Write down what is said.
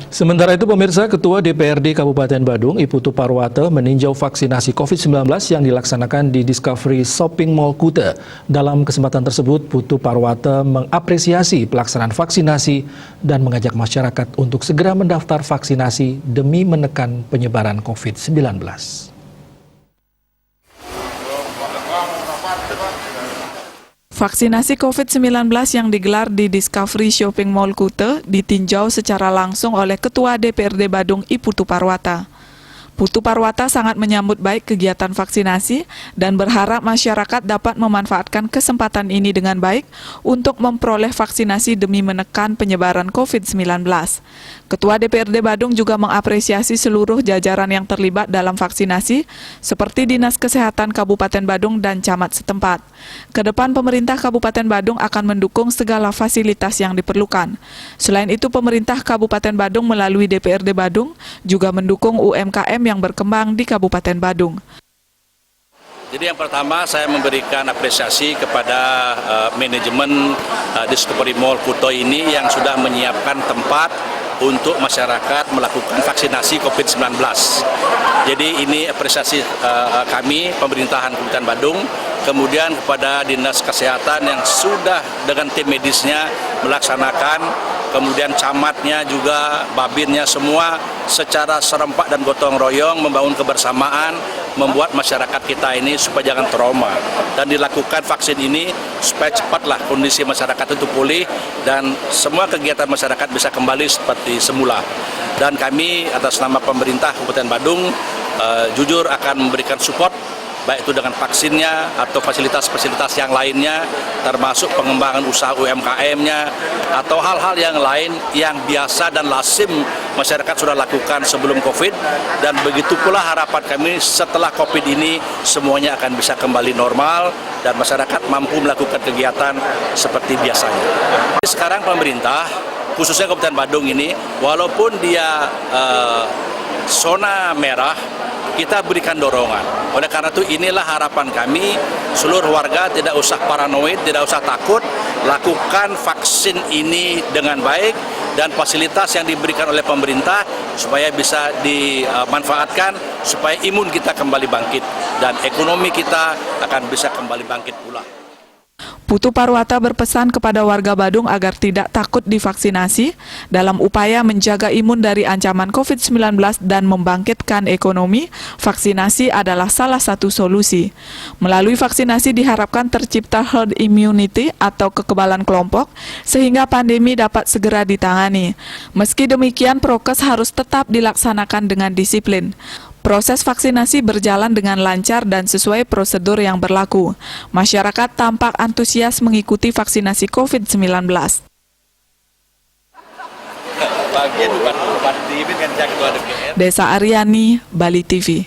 Sementara itu, pemirsa, Ketua DPRD Kabupaten Badung, Iputu Parwata, meninjau vaksinasi COVID-19 yang dilaksanakan di Discovery Shopping Mall Kuta. Dalam kesempatan tersebut, Putu Parwata mengapresiasi pelaksanaan vaksinasi dan mengajak masyarakat untuk segera mendaftar vaksinasi demi menekan penyebaran COVID-19. Vaksinasi COVID-19 yang digelar di Discovery Shopping Mall Kuta ditinjau secara langsung oleh Ketua DPRD Badung Iputu Parwata. Putu Parwata sangat menyambut baik kegiatan vaksinasi dan berharap masyarakat dapat memanfaatkan kesempatan ini dengan baik untuk memperoleh vaksinasi demi menekan penyebaran COVID-19. Ketua DPRD Badung juga mengapresiasi seluruh jajaran yang terlibat dalam vaksinasi seperti Dinas Kesehatan Kabupaten Badung dan camat setempat. Kedepan pemerintah Kabupaten Badung akan mendukung segala fasilitas yang diperlukan. Selain itu, pemerintah Kabupaten Badung melalui DPRD Badung juga mendukung UMKM yang berkembang di Kabupaten Badung. Jadi yang pertama saya memberikan apresiasi kepada manajemen Discovery Mall Kuta ini yang sudah menyiapkan tempat untuk masyarakat melakukan vaksinasi COVID-19. Jadi ini apresiasi kami, pemerintahan Kabupaten Badung, kemudian kepada Dinas Kesehatan yang sudah dengan tim medisnya melaksanakan, kemudian camatnya juga, babinnya semua secara serempak dan gotong royong membangun kebersamaan, membuat masyarakat kita ini supaya jangan trauma dan dilakukan vaksin ini supaya cepatlah kondisi masyarakat itu pulih dan semua kegiatan masyarakat bisa kembali seperti semula. Dan kami atas nama pemerintah Kabupaten Badung jujur akan memberikan support baik itu dengan vaksinnya atau fasilitas-fasilitas yang lainnya, termasuk pengembangan usaha UMKM-nya atau hal-hal yang lain yang biasa dan lazim masyarakat sudah lakukan sebelum COVID, dan begitu pula harapan kami setelah COVID ini semuanya akan bisa kembali normal dan masyarakat mampu melakukan kegiatan seperti biasanya. Sekarang pemerintah, khususnya Kabupaten Badung ini, walaupun dia zona merah, kita berikan dorongan. Oleh karena itu inilah harapan kami, seluruh warga tidak usah paranoid, tidak usah takut, lakukan vaksin ini dengan baik dan fasilitas yang diberikan oleh pemerintah supaya bisa dimanfaatkan, supaya imun kita kembali bangkit dan ekonomi kita akan bisa kembali bangkit pula. Putu Parwata berpesan kepada warga Badung agar tidak takut divaksinasi dalam upaya menjaga imun dari ancaman COVID-19 dan membangkitkan ekonomi. Vaksinasi adalah salah satu solusi. Melalui vaksinasi diharapkan tercipta herd immunity atau kekebalan kelompok sehingga pandemi dapat segera ditangani. Meski demikian, prokes harus tetap dilaksanakan dengan disiplin. Proses vaksinasi berjalan dengan lancar dan sesuai prosedur yang berlaku. Masyarakat tampak antusias mengikuti vaksinasi COVID-19. Desa Aryani, Bali TV.